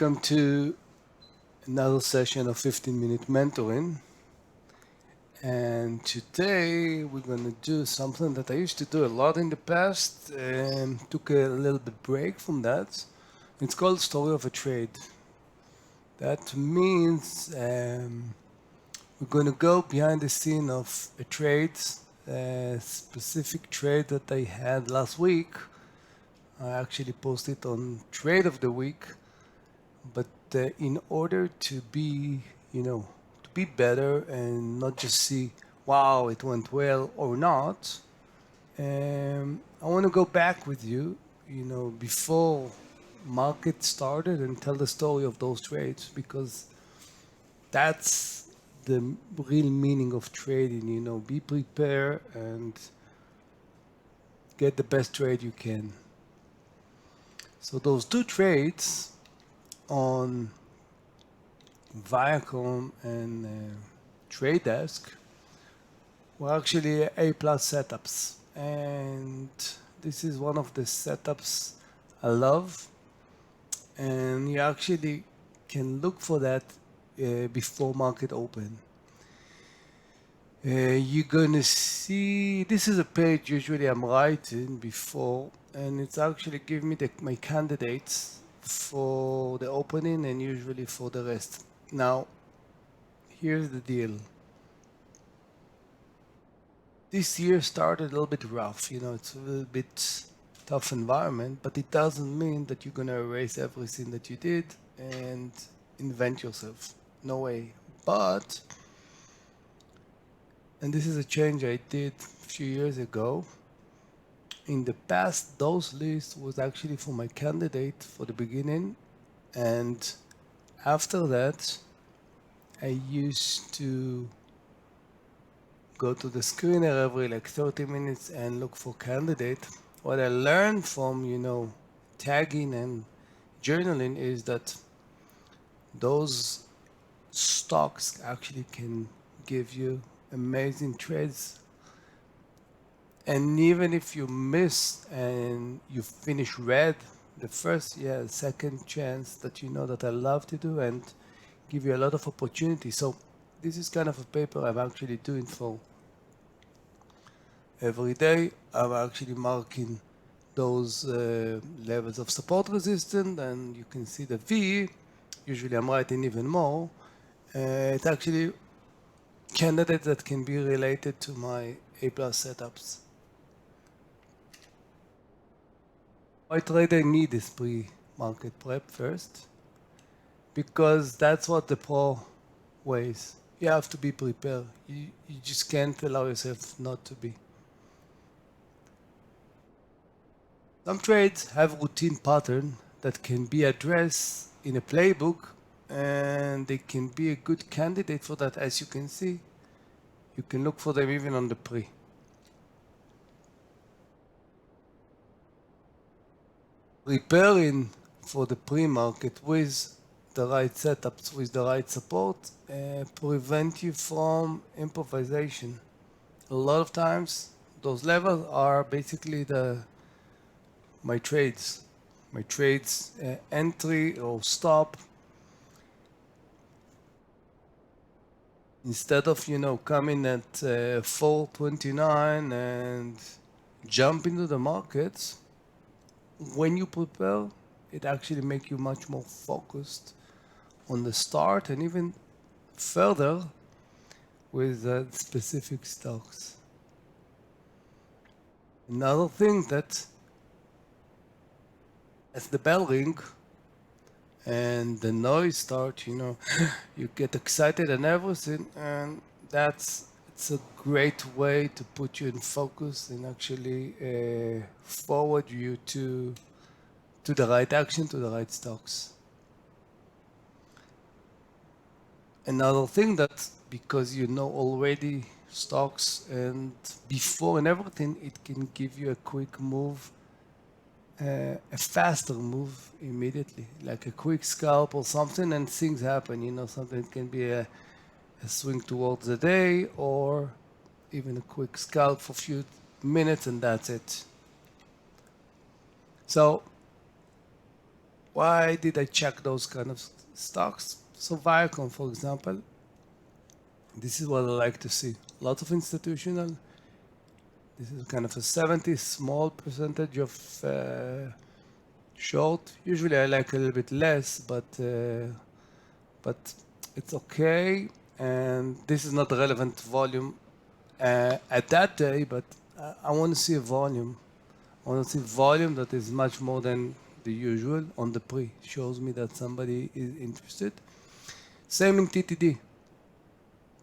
Welcome to another session of 15-minute mentoring. And today we're going to do something that I used to do a lot in the past and took a little bit break from that. It's called Story of a Trade. That means we're going to go behind the scene of a trade, a specific trade that I had last week. I actually posted on Trade of the Week. But in order to be, to be better and not just see, wow, it went well or not, I want to go back with you, before market started and tell the story of those trades because that's the real meaning of trading. Be prepared and get the best trade you can. So those two trades on Viacom and Trade Desk were actually A plus setups, and this is one of the setups I love. And you actually can look for that before market open. You're gonna see this is a page usually I'm writing before, and it's actually give me my candidates for the opening and usually for the rest. Now, here's the deal. This year started a little bit rough, it's a little bit tough environment, but it doesn't mean that you're gonna erase everything that you did and invent yourself. No way. But, and this is a change I did a few years ago. In the past, those lists was actually for my candidate for the beginning, and after that, I used to go to the screener every like 30 minutes and look for candidate. What I learned from, tagging and journaling is that those stocks actually can give you amazing trades. And even if you miss and you finish red, the first, second chance that that I love to do and give you a lot of opportunity. So this is kind of a paper I'm actually doing for every day. I'm actually marking those levels of support resistance, and you can see the V. Usually I'm writing even more. It's actually candidates that can be related to my A plus setups. Why trader need this pre-market prep first? Because that's what the pro weighs. You have to be prepared. You just can't allow yourself not to be. Some trades have routine pattern that can be addressed in a playbook, and they can be a good candidate for that. As you can see, you can look for them even on the pre. Preparing for the pre-market with the right setups, with the right support, prevent you from improvisation. A lot of times, those levels are basically my trades, entry or stop. Instead of coming at 429 and jump into the markets, when you prepare, it actually makes you much more focused on the start and even further with specific stocks. Another thing that as the bell ring and the noise starts, you get excited and everything, and it's a great way to put you in focus and actually forward you to the right action, to the right stocks. Another thing that because you know already stocks and before and everything, it can give you a quick move, a faster move immediately, like a quick scalp or something, and things happen. Something can be a swing towards the day or even a quick scalp for a few minutes, and that's it. So Why did I check those kind of stocks? So Viacom, for example, this is what I like to see. Lots of institutional. This is kind of a 70 small percentage of short. Usually I like a little bit less, but it's okay. And this is not the relevant volume at that day, but I want to see a volume. I want to see volume that is much more than the usual on the pre. Shows me that somebody is interested. Same in TTD.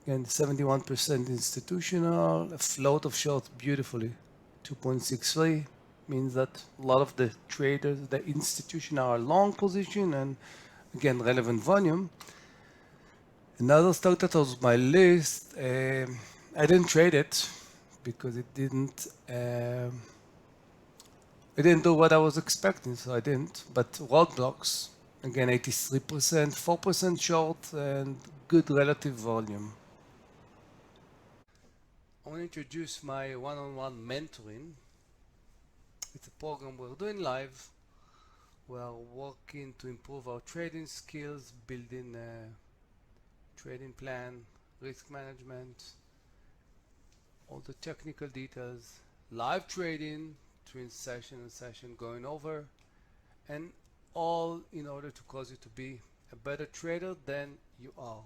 Again, 71% institutional, a float of shorts beautifully. 2.63 means that a lot of the traders, the institutional are long position and again, relevant volume. Another stock that was on my list, I didn't trade it because it didn't do what I was expecting, so I didn't. But Roblox, again, 83%, 4% short, and good relative volume. I want to introduce my one-on-one mentoring. It's a program we're doing live. We're working to improve our trading skills, building a trading plan, risk management, all the technical details, live trading between session and session going over, and all in order to cause you to be a better trader than you are.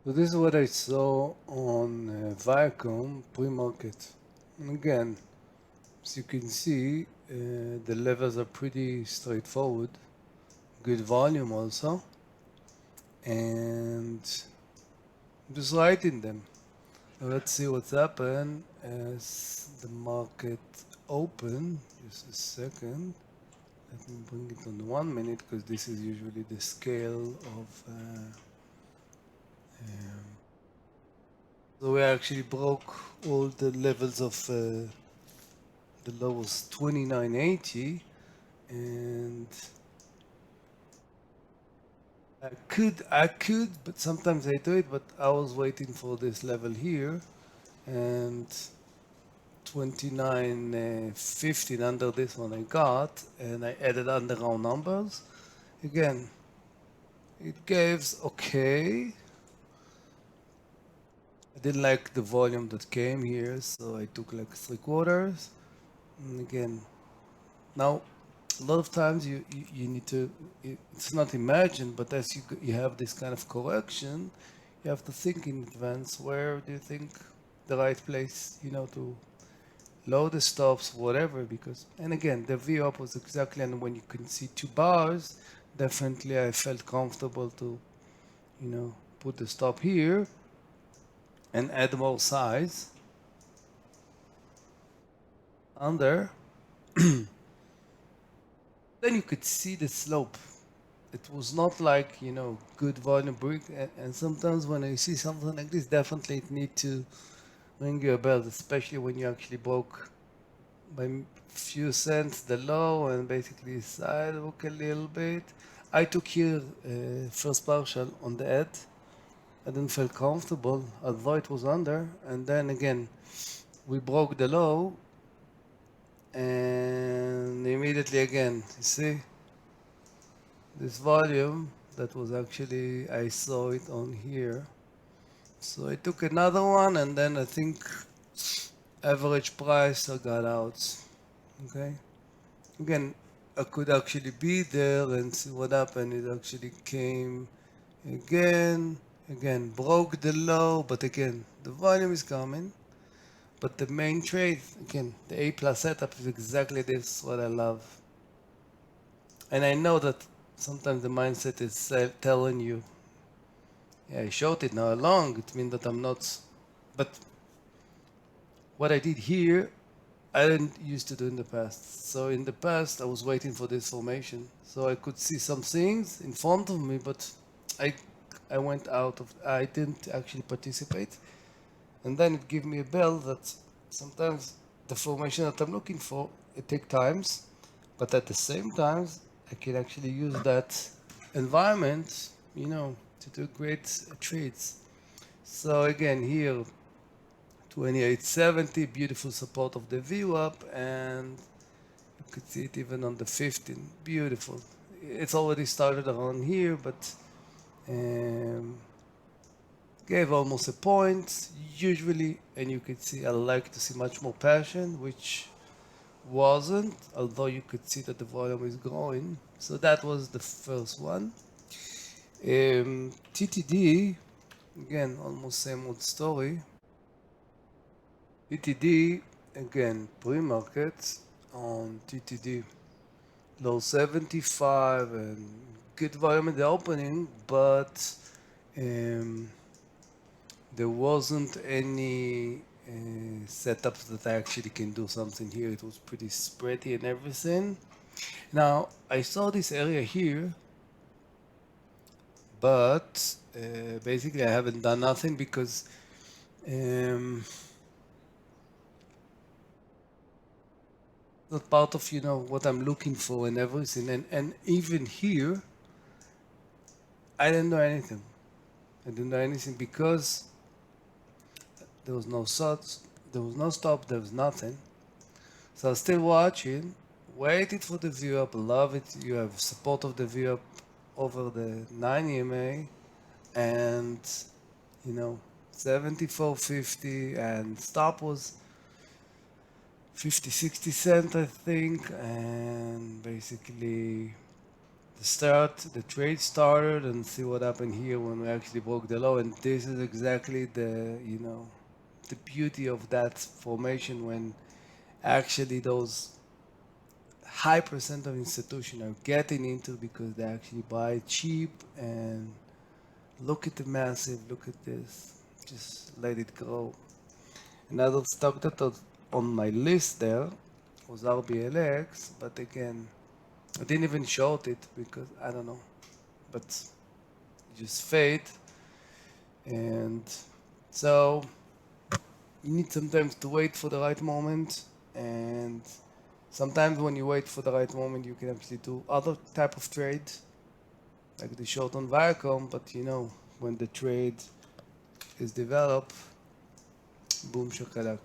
So this is what I saw on Viacom pre-market. And again, as you can see, the levels are pretty straightforward. Good volume also. And just writing them. Let's see what's happened as the market open. Just a second. Let me bring it on 1 minute because this is usually the scale of. So we actually broke all the levels of the low was 29.80, and I could, but sometimes I do it. But I was waiting for this level here, and 29.15 under this one I got, and I added under round numbers. Again, it gives okay. I didn't like the volume that came here, so I took like 3/4. And again, now a lot of times you need to, it's not imagined, but as you have this kind of correction, you have to think in advance, where do you think the right place, to load the stops, whatever, because, and again, the VWAP was exactly, and when you can see 2 bars, definitely I felt comfortable to, put the stop here and add more size under. Then you could see the slope. It was not like, good volume break. And sometimes when I see something like this, definitely it need to ring you a bell, especially when you actually broke by few cents the low and basically sidewalk a little bit. I took here first partial on the head. I didn't feel comfortable, although it was under. And then again, we broke the low, and immediately again, you see, this volume that was actually, I saw it on here. So I took another one, and then I think average price I got out. Okay. Again, I could actually be there and see what happened. It actually came again, broke the low, but again, the volume is coming. But the main trade, again, the A plus setup is exactly this, what I love. And I know that sometimes the mindset is telling you, yeah, I short it now long, it means that I'm not. But what I did here, I didn't used to do in the past. So in the past, I was waiting for this formation. So I could see some things in front of me, but I, I went out of, I didn't actually participate. And then it gave me a bell that sometimes the formation that I'm looking for, it takes times, but at the same time, I can actually use that environment, to do great trades. So again, here, 2870, beautiful support of the VWAP, and you could see it even on the 15, beautiful. it's already started around here, but um, gave almost a point usually, and you could see I like to see much more passion, which wasn't, although you could see that the volume is growing. So that was the first one. TTD, again, almost same old story. TTD, again, pre-market on TTD, low 75 and good volume in the opening, but um, there wasn't any setups that I actually can do something here. It was pretty spready and everything. Now, I saw this area here, but basically I haven't done nothing because um, not part of, what I'm looking for and everything. And even here, I didn't do anything. I didn't do anything because there was no shots, there was no stop, there was nothing. So I was still watching, waited for the view up, love it. You have support of the view up over the 9 EMA and, you know, 74.50 and stop was 50, 60 cent, I think. And basically the trade started and see what happened here when we actually broke the low. And this is exactly the beauty of that formation when actually those high percent of institutions are getting into because they actually buy cheap and look at the massive, look at this, just let it go. Another stock that was on my list there was RBLX, but again, I didn't even short it because I don't know, but it just fade. And so you need sometimes to wait for the right moment, and sometimes when you wait for the right moment, you can actually do other type of trade, like the short on Viacom. But when the trade is developed, boom shakalak.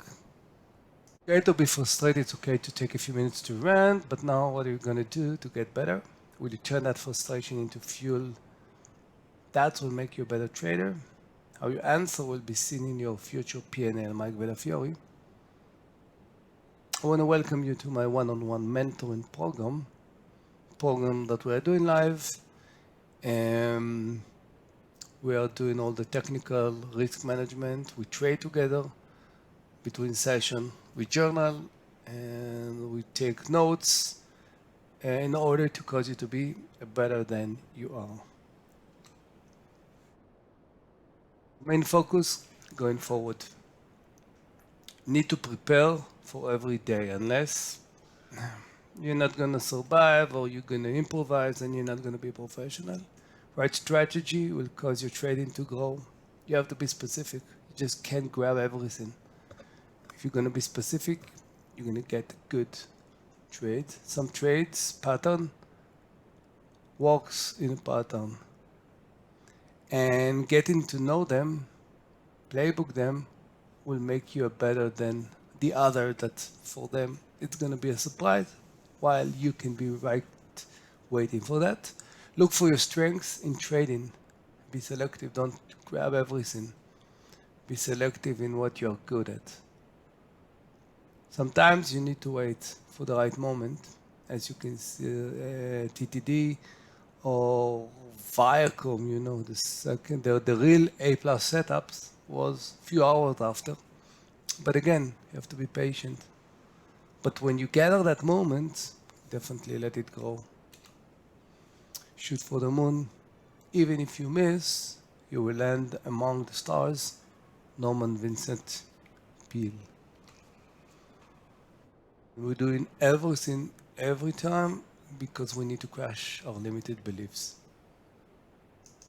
Okay to be frustrated, it's okay to take a few minutes to rant, but now what are you gonna do to get better? Will you turn that frustration into fuel? That will make you a better trader. How your answer will be seen in your future P&L. Mike Bellafiore. I want to welcome you to my one-on-one mentoring program that we are doing live. We are doing all the technical risk management. We trade together between session. We journal and we take notes in order to cause you to be better than you are. Main focus going forward. Need to prepare for every day, unless you're not going to survive or you're going to improvise and you're not going to be professional. Right strategy will cause your trading to grow. You have to be specific. You just can't grab everything. If you're going to be specific, you're going to get good trade. Some trades pattern works in a pattern. And getting to know them, playbook them, will make you better than the other that for them it's going to be a surprise while you can be right waiting for that. Look for your strengths in trading. Be selective. Don't grab everything. Be selective in what you're good at. Sometimes you need to wait for the right moment. As you can see, TTD or Viacom, the real A+ setups was a few hours after. But again, you have to be patient. But when you gather that moment, definitely let it go. Shoot for the moon. Even if you miss, you will land among the stars. Norman Vincent Peale. We're doing everything every time because we need to crush our limited beliefs.